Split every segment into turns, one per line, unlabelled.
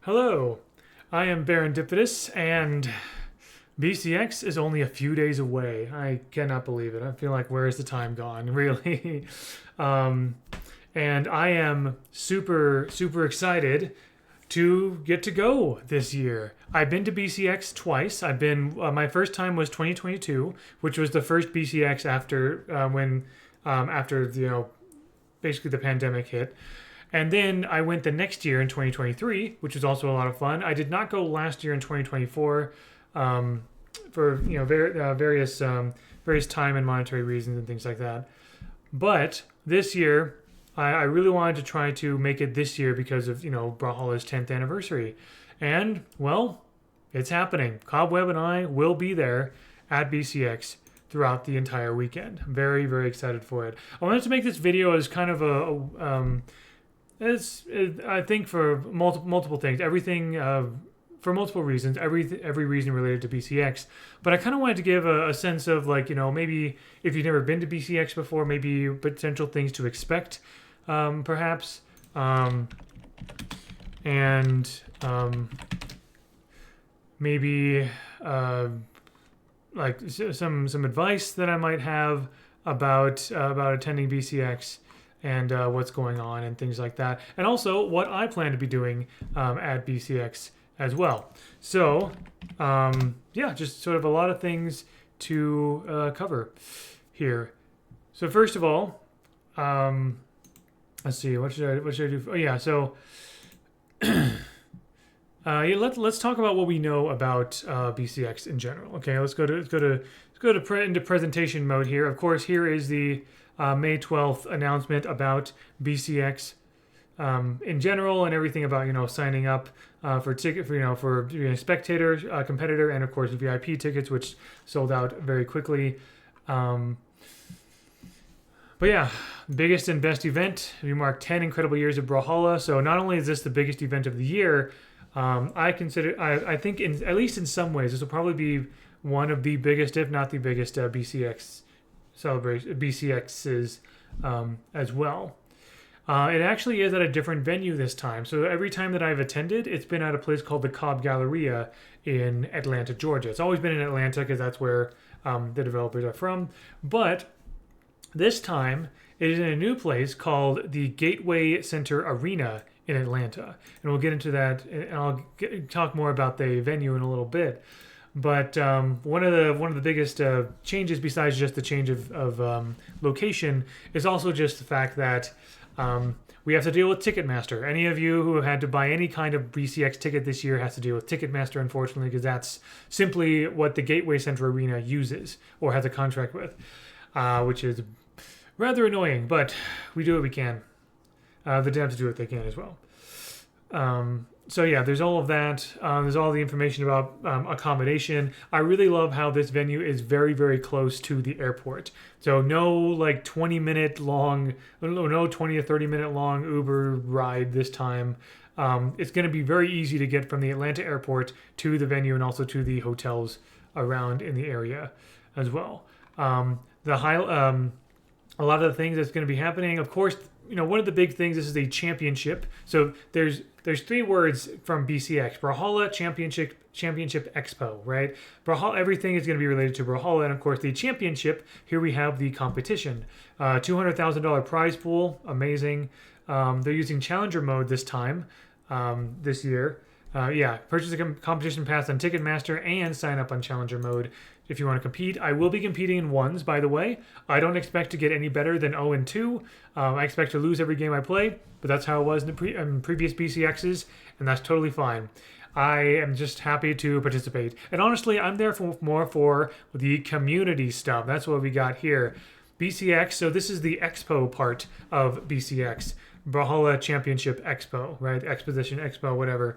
Hello, I am Barendipitous, and BCX is only a few days away. I cannot believe it. I feel like, where is the time gone, really? um, and I am super excited to get to go this year. I've been to BCX twice. My first time was 2022, which was the first BCX after basically the pandemic hit. And then I went the next year in 2023, which was also a lot of fun. I did not go last year in 2024 for various time and monetary reasons and things like that. But this year, I really wanted to try to make it this year because of Brawlhalla's 10th anniversary, and well, it's happening. Cobweb and I will be there at BCX throughout the entire weekend. I'm very excited for it. I wanted to make this video as kind of I think for multiple things, everything for multiple reasons, every reason related to BCX. But I kind of wanted to give a sense of maybe if you've never been to BCX before, maybe potential things to expect, perhaps, and maybe like some advice that I might have about attending BCX and what's going on and things like that, and also what I plan to be doing at BCX as well. So, yeah, just sort of a lot of things to cover here. So first of all, let's see, what should I do? Oh yeah, so let's talk about what we know about BCX in general. Okay, let's go into presentation mode here. Of course, here is the May 12th announcement about BCX in general, and everything about signing up for spectator, competitor, and of course VIP tickets, which sold out very quickly. But yeah, biggest and best event. We marked 10 incredible years of Brawlhalla. So not only is this the biggest event of the year, I think at least in some ways this will probably be one of the biggest, if not the biggest, BCX celebration BCXs as well. It actually is at a different venue this time. So every time that I've attended, it's been at a place called the Cobb Galleria in Atlanta, Georgia. It's always been in Atlanta because that's where the developers are from. But this time, it is in a new place called the Gateway Center Arena in Atlanta. And we'll get into that, and I'll talk more about the venue in a little bit. But one of the biggest changes, besides just the change of location, is also just the fact that we have to deal with Ticketmaster. Any of you who had to buy any kind of BCX ticket this year has to deal with Ticketmaster, unfortunately, because that's simply what the Gateway Center Arena uses or has a contract with, which is rather annoying, but we do what we can. The devs do what they can as well. So yeah, there's all of that. There's all the information about accommodation. I really love how this venue is very close to the airport. So no 20 to 30 minute long Uber ride this time. It's going to be very easy to get from the Atlanta airport to the venue and also to the hotels around in the area as well. A lot of the things that's going to be happening, of course, one of the big things, this is a championship. So there's three words from BCX: Brawlhalla Championship Expo, right? Brawlhalla, everything is going to be related to Brawlhalla, and of course the championship. Here we have the competition, $200,000 prize pool, amazing. They're using challenger mode this time, this year. Purchase a competition pass on Ticketmaster and sign up on challenger mode if you want to compete. I will be competing in ones, by the way. I don't expect to get any better than 0-2. I expect to lose every game I play, but that's how it was in previous BCXs, and that's totally fine. I am just happy to participate. And honestly, I'm there more for the community stuff. That's what we got here. BCX, so this is the expo part of BCX. Brawlhalla Championship Expo, right? Exposition Expo, whatever.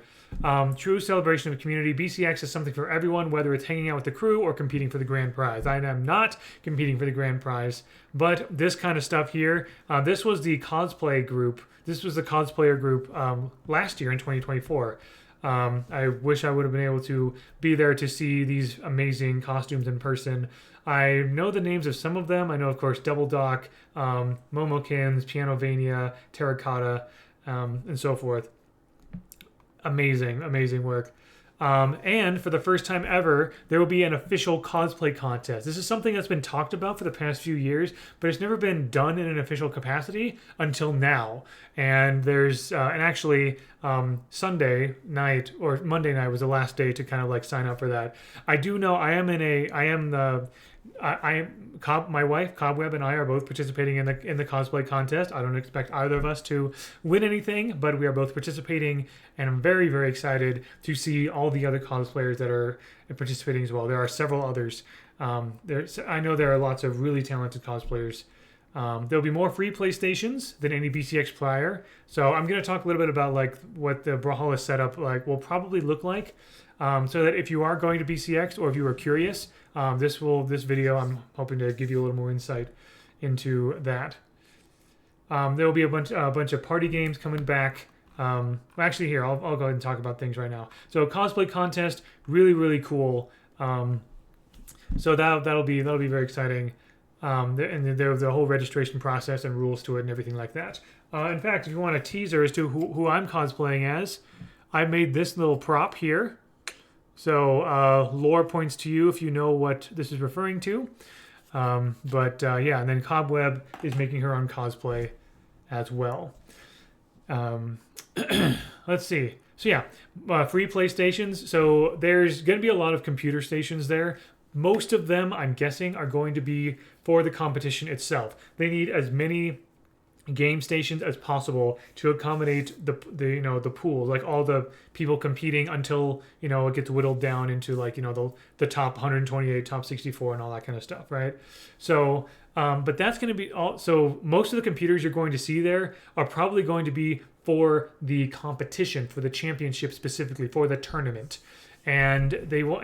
True celebration of community. BCX is something for everyone, whether it's hanging out with the crew or competing for the grand prize. I am not competing for the grand prize, but this kind of stuff here. This was the cosplay group. This was the cosplayer group last year in 2024. I wish I would have been able to be there to see these amazing costumes in person. I know the names of some of them. I know, of course, Double Dock, Momokins, Pianovania, Terracotta, and so forth. amazing work. And for the first time ever, there will be an official cosplay contest. This is something that's been talked about for the past few years, but it's never been done in an official capacity until now. And actually, Sunday night or Monday night was the last day to kind of like sign up for that. I do know my wife Cobweb and I are both participating in the cosplay contest. I don't expect either of us to win anything, but we are both participating, and I'm very, very excited to see all the other cosplayers that are participating as well. There are several others. I know there are lots of really talented cosplayers. There'll be more free PlayStations than any BCX prior. So I'm going to talk a little bit about like what the Brawlhalla setup like will probably look like, so that if you are going to BCX or if you are curious, this video I'm hoping to give you a little more insight into that. There will be a bunch of party games coming back. Actually, here I'll go ahead and talk about things right now. So cosplay contest, really cool. So that'll be very exciting. And the whole registration process and rules to it and everything like that. In fact, if you want a teaser as to who I'm cosplaying as, I made this little prop here. So lore points to you if you know what this is referring to. Yeah, and then Cobweb is making her own cosplay as well. Let's see. So yeah, free PlayStations. So there's going to be a lot of computer stations there. Most of them, I'm guessing, are going to be for the competition itself. They need as many game stations as possible to accommodate the pool, like all the people competing until it gets whittled down into like the top 128, top 64, and all that kind of stuff, right? So but that's going to be all. So most of the computers you're going to see there are probably going to be for the competition, for the championship specifically, for the tournament, and they will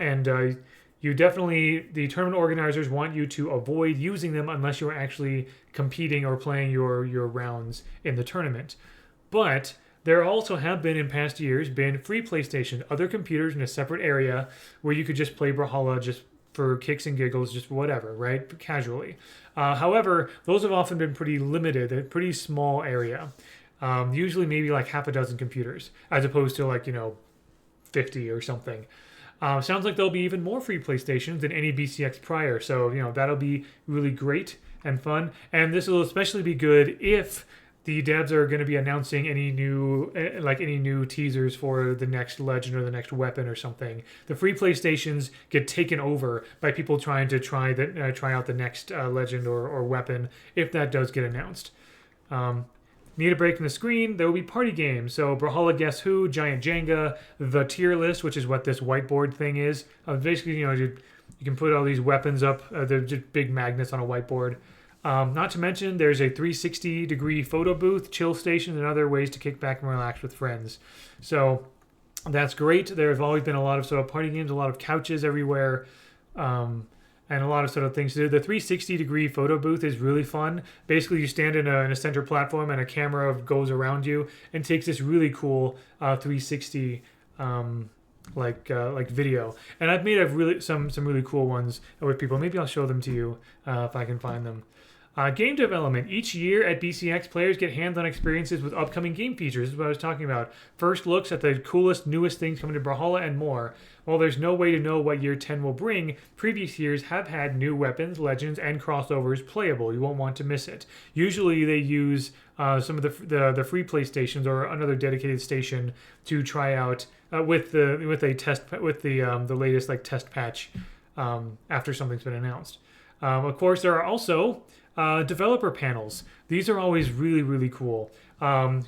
you definitely, the tournament organizers want you to avoid using them unless you're actually competing or playing your rounds in the tournament. But there also have been in past years free PlayStation, other computers in a separate area where you could just play Brawlhalla just for kicks and giggles, just whatever, right? Casually. However, those have often been pretty limited, they're a pretty small area. Usually maybe like half a dozen computers, as opposed to like, 50 or something. Sounds like there'll be even more free PlayStations than any BCX prior. So, that'll be really great and fun. And this will especially be good if the devs are going to be announcing any new teasers for the next legend or the next weapon or something. The free PlayStations get taken over by people trying to try out the next legend or weapon if that does get announced. Need a break from the screen, there will be party games. So Brawlhalla Guess Who, Giant Jenga, the tier list, which is what this whiteboard thing is. Basically, you can put all these weapons up. They're just big magnets on a whiteboard. Not to mention, there's a 360-degree photo booth, chill stations, and other ways to kick back and relax with friends. So that's great. There have always been a lot of sort of party games, a lot of couches everywhere. And a lot of sort of things to do. The 360-degree photo booth is really fun. Basically, you stand in a center platform and a camera goes around you and takes this really cool 360 video. And I've made some really cool ones with people. Maybe I'll show them to you if I can find them. Game development. Each year at BCX, players get hands-on experiences with upcoming game features. This is what I was talking about. First looks at the coolest, newest things coming to Brawlhalla and more. While there's no way to know what year 10 will bring, previous years have had new weapons, legends, and crossovers playable. You won't want to miss it. Usually they use some of the free PlayStations or another dedicated station to try out with the latest like test patch after something's been announced. Of course, there are also developer panels. These are always really cool.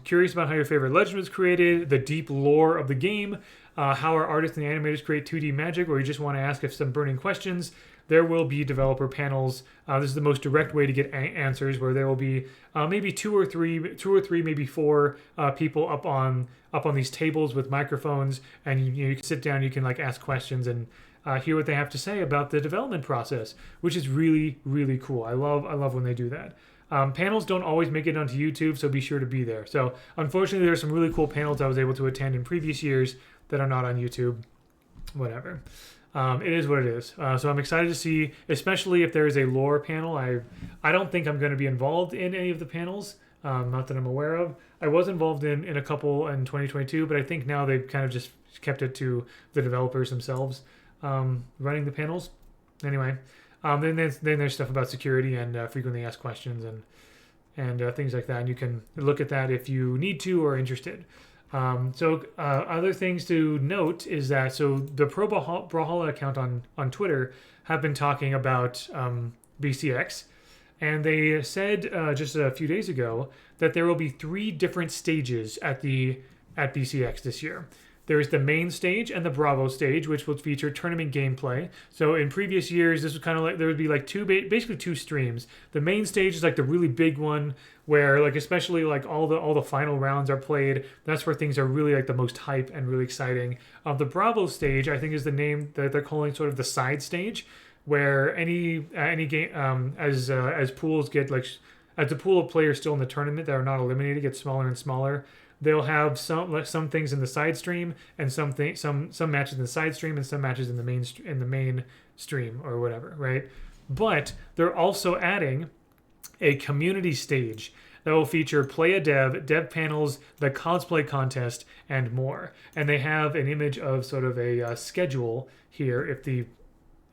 Curious about how your favorite legend was created, the deep lore of the game, how our artists and animators create 2D magic, or you just want to ask if some burning questions. There will be developer panels. This is the most direct way to get answers, where there will be maybe two or three, maybe four people up on these tables with microphones, and you can sit down. You can like ask questions and hear what they have to say about the development process, which is really cool. I love when they do that. Panels don't always make it onto YouTube, so be sure to be there. So unfortunately, there are some really cool panels I was able to attend in previous years that are not on YouTube. Whatever. It is what it is. So I'm excited to see, especially if there is a lore panel. I don't think I'm going to be involved in any of the panels, not that I'm aware of. I was involved in a couple in 2022, but I think now they've kind of just kept it to the developers themselves running the panels. Anyway, then there's stuff about security and frequently asked questions and things like that. And you can look at that if you need to or are interested. Other things to note is that the Pro Brawlhalla account on Twitter have been talking about BCX, and they said just a few days ago that there will be 3 different stages at BCX this year. There's the main stage and the Bravo stage, which will feature tournament gameplay. So in previous years, this was kind of like there would be like basically two streams. The main stage is like the really big one where like especially like all the final rounds are played. That's where things are really like the most hype and really exciting. The Bravo stage, I think, is the name that they're calling sort of the side stage, where any game as pools get like as the pool of players still in the tournament that are not eliminated gets smaller and smaller. They'll have some things in the side stream and some matches in the side stream and some matches in the main stream or whatever, right? But they're also adding a community stage that will feature play a dev panels, the cosplay contest, and more. And they have an image of sort of a schedule here. If the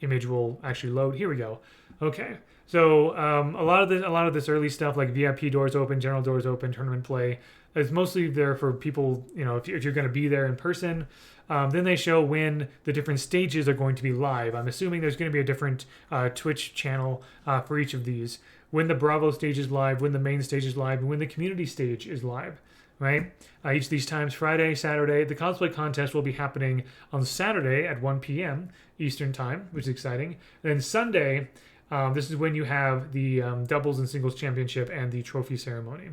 image will actually load, here we go. Okay. So a lot of this early stuff like VIP doors open, general doors open, tournament play. It's mostly there for people, if you're going to be there in person. Then they show when the different stages are going to be live. I'm assuming there's going to be a different Twitch channel for each of these. When the Bravo stage is live, when the main stage is live, and when the community stage is live, right? Each of these times, Friday, Saturday. The cosplay contest will be happening on Saturday at 1 p.m. Eastern time, which is exciting. And then Sunday, this is when you have the doubles and singles championship and the trophy ceremony.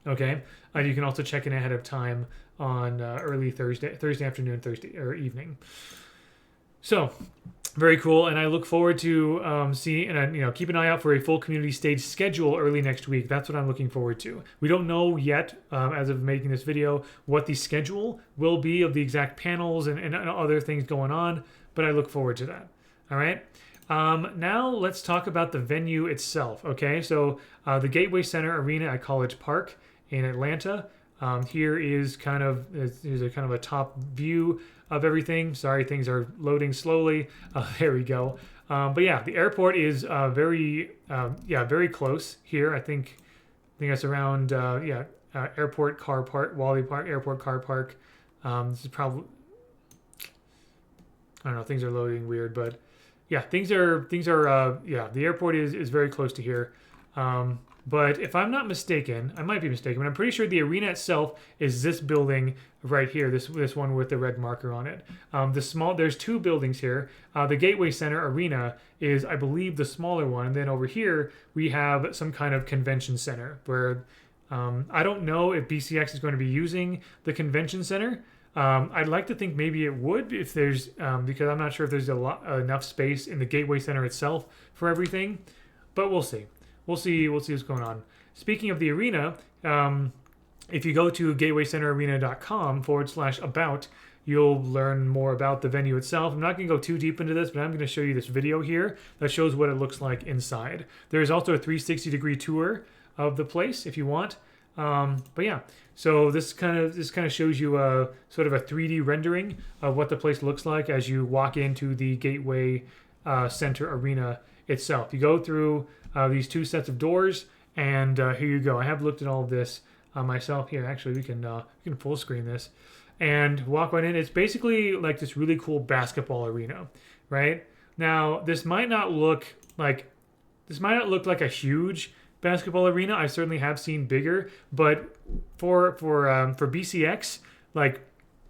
Okay, you can also check in ahead of time on early Thursday afternoon, Thursday or evening. So, very cool, and I look forward to seeing and keep an eye out for a full community stage schedule early next week. That's what I'm looking forward to. We don't know yet, as of making this video, what the schedule will be of the exact panels and other things going on, but I look forward to that. All right. Now let's talk about the venue itself. Okay, so the Gateway Center Arena at College Park in Atlanta. Here is kind of a top view of everything. Sorry, things are loading slowly. There we go. But yeah, the airport is very close here. I think that's around Airport Car Park, Wally Park Airport Car Park. This is probably, I don't know. Things are loading weird, but yeah, things are the airport is very close to here. But if I'm not mistaken, I might be mistaken, but I'm pretty sure the arena itself is this building right here, this one with the red marker on it. There's 2 buildings here. The Gateway Center Arena is, I believe, the smaller one, and then over here we have some kind of convention center where I don't know if BCX is going to be using the convention center. I'd like to think maybe it would if there's because I'm not sure if there's enough space in the Gateway Center itself for everything, but we'll see. We'll see what's going on. Speaking of the arena, if you go to gatewaycenterarena.com/about, you'll learn more about the venue itself. I'm not going to go too deep into this, but I'm going to show you this video here that shows what it looks like inside. There's also a 360-degree tour of the place if you want. But yeah, so this kind of shows you a sort of a 3D rendering of what the place looks like as you walk into the Gateway Center Arena itself. You go through these 2 sets of doors, and here you go. I have looked at all of this myself here. Actually, we can full screen this and walk right in. It's basically like this really cool basketball arena, right? Now, this might not look like a huge basketball arena. I certainly have seen bigger, but for BCX, like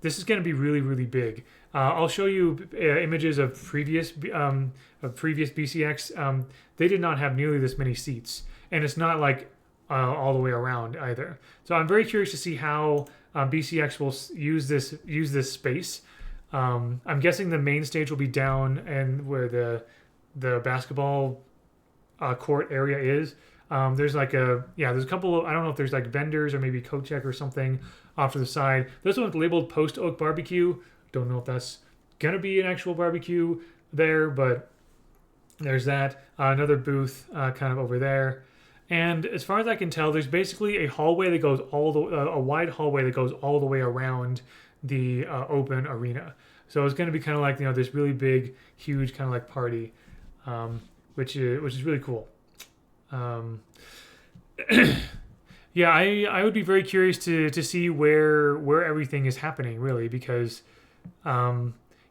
this is going to be really, really big. I'll show you images of previous BCX. They did not have nearly this many seats, and it's not like all the way around either. So I'm very curious to see how BCX will use this space. I'm guessing the main stage will be down and where the basketball court area is. There's a couple of, I don't know if there's like vendors or maybe coat check or something off to the side. This one's labeled Post Oak Barbecue. Don't know if that's gonna be an actual barbecue there, but there's that. Another booth kind of over there. And as far as I can tell, there's basically a hallway that goes a wide hallway that goes all the way around the open arena. So it's going to be kind of like this really big, huge kind of like party, which is really cool. Um, yeah, I would be very curious to see where everything is happening really because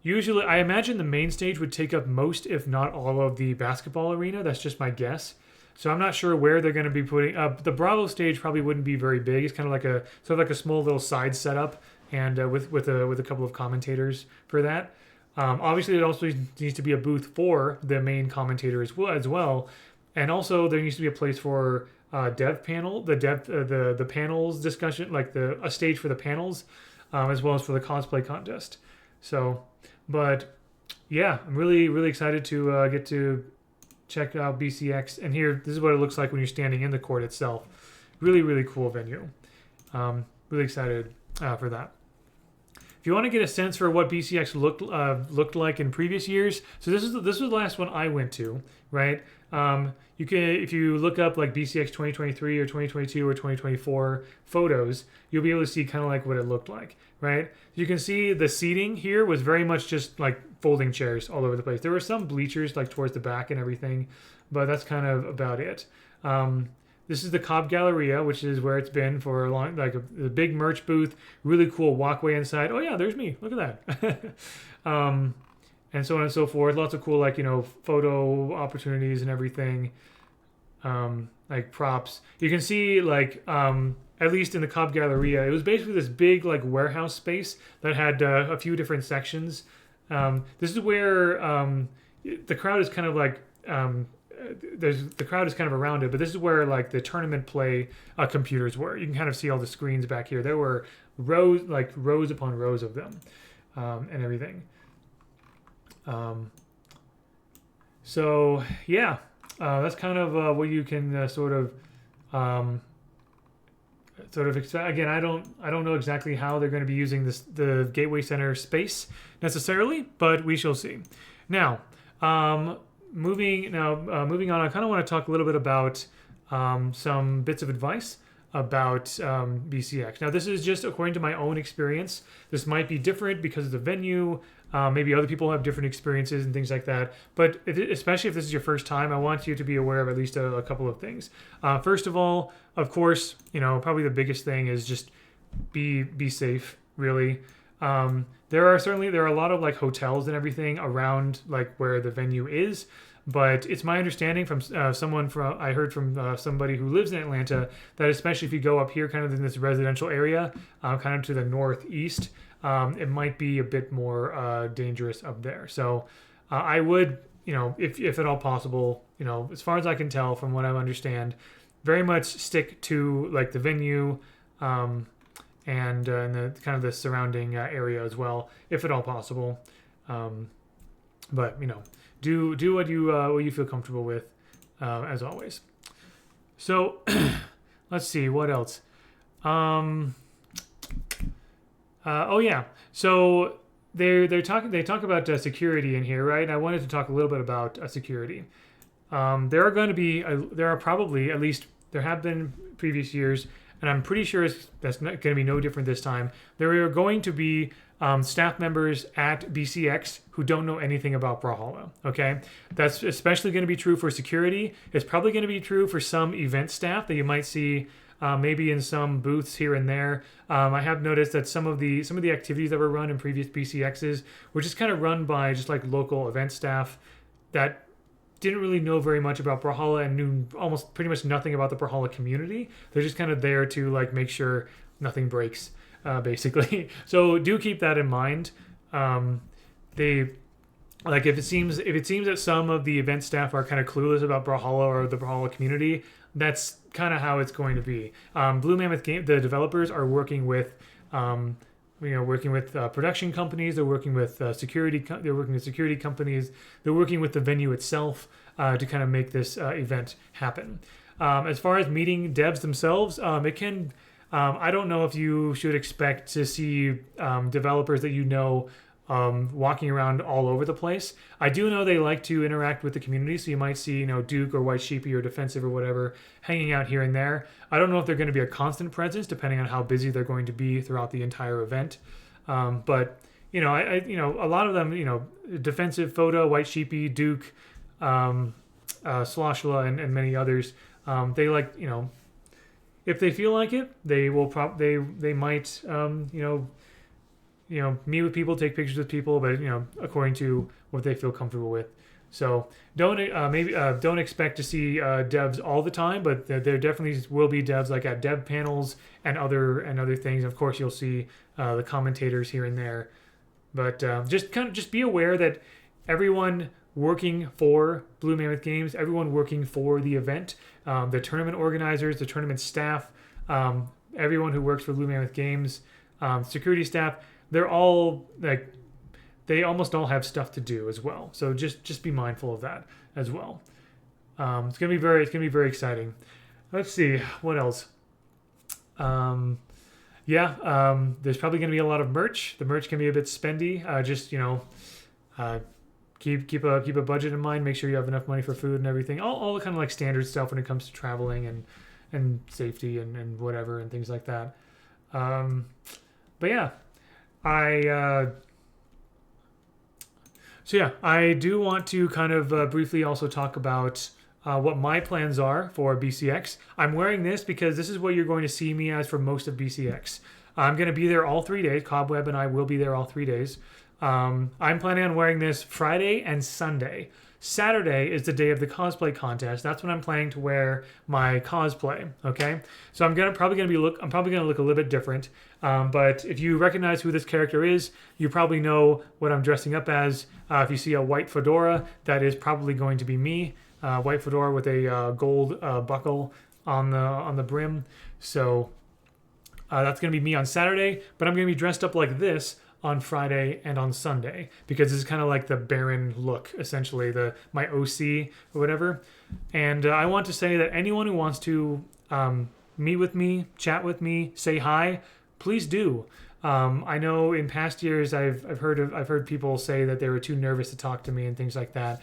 usually I imagine the main stage would take up most, if not all, of the basketball arena. That's just my guess. So I'm not sure where they're going to be putting the Bravo stage. Probably wouldn't be very big. It's kind of like a small little side setup, and with a couple of commentators for that. Obviously, there also needs to be a booth for the main commentator as well, and also there needs to be a place for dev panel, the panels discussion, like a stage for the panels, as well as for the cosplay contest. So, but yeah, I'm really really excited to get to check out BCX. And here, this is what it looks like when you're standing in the court itself. Really, really cool venue. Really excited for that. If you want to get a sense for what BCX looked like in previous years, so this was the last one I went to, right? You can, if you look up like BCX 2023 or 2022 or 2024 photos, you'll be able to see kind of like what it looked like, right? You can see the seating here was very much just like folding chairs all over the place. There were some bleachers like towards the back and everything, but that's kind of about it. This is the Cobb Galleria, which is where it's been for a long, like the big merch booth, really cool walkway inside. Oh yeah, there's me. Look at that. And so on and so forth. Lots of cool, like, photo opportunities and everything. Like props. You can see, like, at least in the Cobb Galleria, it was basically this big, like, warehouse space that had a few different sections. This is where the crowd is kind of like, the crowd is kind of around it, but this is where, like, the tournament play computers were. You can kind of see all the screens back here. There were rows upon rows of them, and everything. So yeah, that's kind of what you can sort of expect. Again, I don't know exactly how they're going to be using the Gateway Center space necessarily, but we shall see. Now, moving on, I kind of want to talk a little bit about some bits of advice about BCX. Now, this is just according to my own experience. This might be different because of the venue. Maybe other people have different experiences and things like that. But especially if this is your first time, I want you to be aware of at least a couple of things. First of all, of course, probably the biggest thing is just be safe, really. There are a lot of like hotels and everything around like where the venue is. But it's my understanding from I heard from somebody who lives in Atlanta that especially if you go up here kind of in this residential area, kind of to the northeast, it might be a bit more dangerous up there. So I would, if at all possible, as far as I can tell from what I understand, very much stick to like the venue and the kind of the surrounding area as well, if at all possible. But do what you feel comfortable with, as always. So let's see what else. Oh yeah, so they talk about security in here, right? And I wanted to talk a little bit about security. There are probably, at least there have been previous years, and I'm pretty sure that's not going to be no different this time. There are going to be staff members at BCX who don't know anything about Brawlhalla. Okay, that's especially going to be true for security. It's probably going to be true for some event staff that you might see maybe in some booths here and there. I have noticed that some of the activities that were run in previous BCXs were just kind of run by just like local event staff that didn't really know very much about Brawlhalla and knew almost pretty much nothing about the Brawlhalla community. They're just kind of there to like make sure nothing breaks, basically. So do keep that in mind. If it seems that some of the event staff are kind of clueless about Brawlhalla or the Brawlhalla community, that's kind of how it's going to be. Blue Mammoth Game, the developers are working with production companies. They're working with security companies. They're working with the venue itself to kind of make this event happen. As far as meeting devs themselves, it can. I don't know if you should expect to see developers that walking around all over the place. I do know they like to interact with the community, so you might see, Duke or White Sheepy or Defensive or whatever hanging out here and there. I don't know if they're going to be a constant presence, depending on how busy they're going to be throughout the entire event. But a lot of them, Defensive, Photo, White Sheepy, Duke, Sloshla, and many others. They like, if they feel like it, they will they might meet with people, take pictures with people, but according to what they feel comfortable with. So don't expect to see devs all the time, but there definitely will be devs like at dev panels and other things. Of course, you'll see the commentators here and there, but just be aware that everyone working for Blue Mammoth Games, everyone working for the event, the tournament organizers, the tournament staff, everyone who works for Blue Mammoth Games, security staff, they're all they almost all have stuff to do as well. So just be mindful of that as well. It's gonna be very exciting. Let's see what else. There's probably gonna be a lot of merch. The merch can be a bit spendy. Keep a budget in mind. Make sure you have enough money for food and everything. All the kind of like standard stuff when it comes to traveling and safety and whatever and things like that. But yeah, I do want to kind of briefly also talk about what my plans are for BCX. I'm wearing this because this is what you're going to see me as for most of BCX. I'm going to be there all 3 days. Cobweb and I will be there all 3 days. I'm planning on wearing this Friday and Sunday. Saturday is the day of the cosplay contest. That's when I'm planning to wear my cosplay. Okay, so I'm probably gonna look a little bit different. But if you recognize who this character is, you probably know what I'm dressing up as. If you see a white fedora, that is probably going to be me. White fedora with a gold buckle on the brim. So that's gonna be me on Saturday. But I'm gonna be dressed up like this on Friday and on Sunday, because this is kind of like the Baron look, essentially, my OC or whatever. And I want to say that anyone who wants to meet with me, chat with me, say hi, please do. I know in past years I've heard people say that they were too nervous to talk to me and things like that.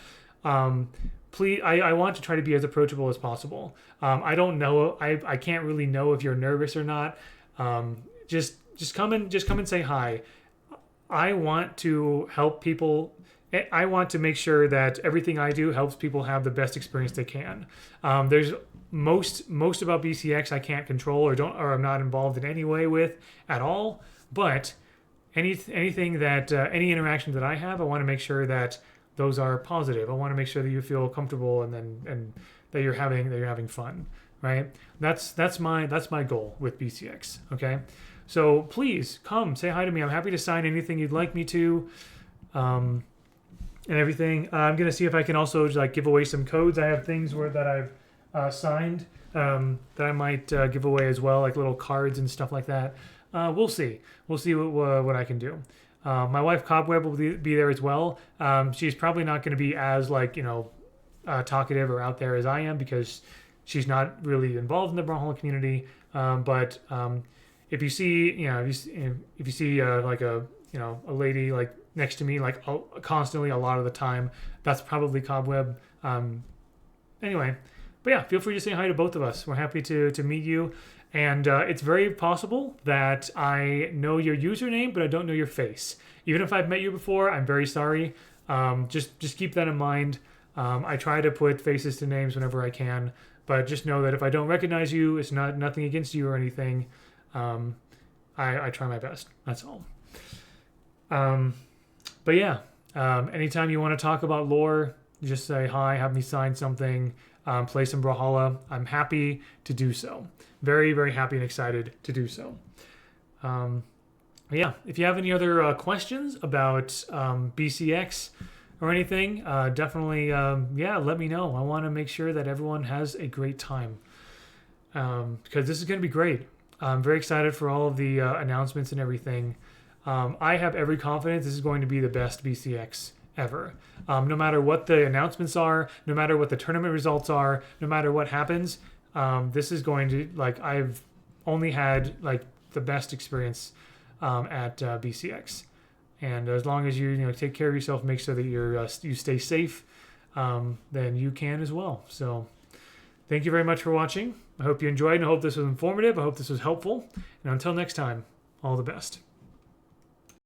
Please, I want to try to be as approachable as possible. I don't know, I can't really know if you're nervous or not. Just come and say hi. I want to help people. I want to make sure that everything I do helps people have the best experience they can. There's most about BCX I can't control or I'm not involved in any way with at all. But anything that any interaction that I have, I want to make sure that those are positive. I want to make sure that you feel comfortable and that you're having fun, right? That's my goal with BCX. Okay. So please come say hi to me. I'm happy to sign anything you'd like me to, and everything. I'm gonna see if I can also give away some codes. I have things that I've signed that I might give away as well, like little cards and stuff like that. We'll see. We'll see what I can do. My wife Cobweb will be there as well. She's probably not going to be as talkative or out there as I am, because she's not really involved in the Brawlhalla community. But if you see, if you see a lady next to me constantly a lot of the time, that's probably Cobweb. Anyway, but yeah, feel free to say hi to both of us. We're happy to meet you, and it's very possible that I know your username, but I don't know your face. Even if I've met you before, I'm very sorry. Just keep that in mind. I try to put faces to names whenever I can, but just know that if I don't recognize you, it's nothing against you or anything. I try my best. That's all. But yeah, anytime you want to talk about lore, just say hi, have me sign something, play some Brawlhalla. I'm happy to do so. Very, very happy and excited to do so. Yeah, if you have any other questions about BCX or anything, definitely, let me know. I want to make sure that everyone has a great time, because this is going to be great. I'm very excited for all of the announcements and everything. I have every confidence this is going to be the best BCX ever. No matter what the announcements are, no matter what the tournament results are, no matter what happens, this is going to, I've only had the best experience at BCX. And as long as you take care of yourself, make sure that you stay safe, then you can as well. So thank you very much for watching. I hope you enjoyed, and I hope this was informative. I hope this was helpful. And until next time, all the best.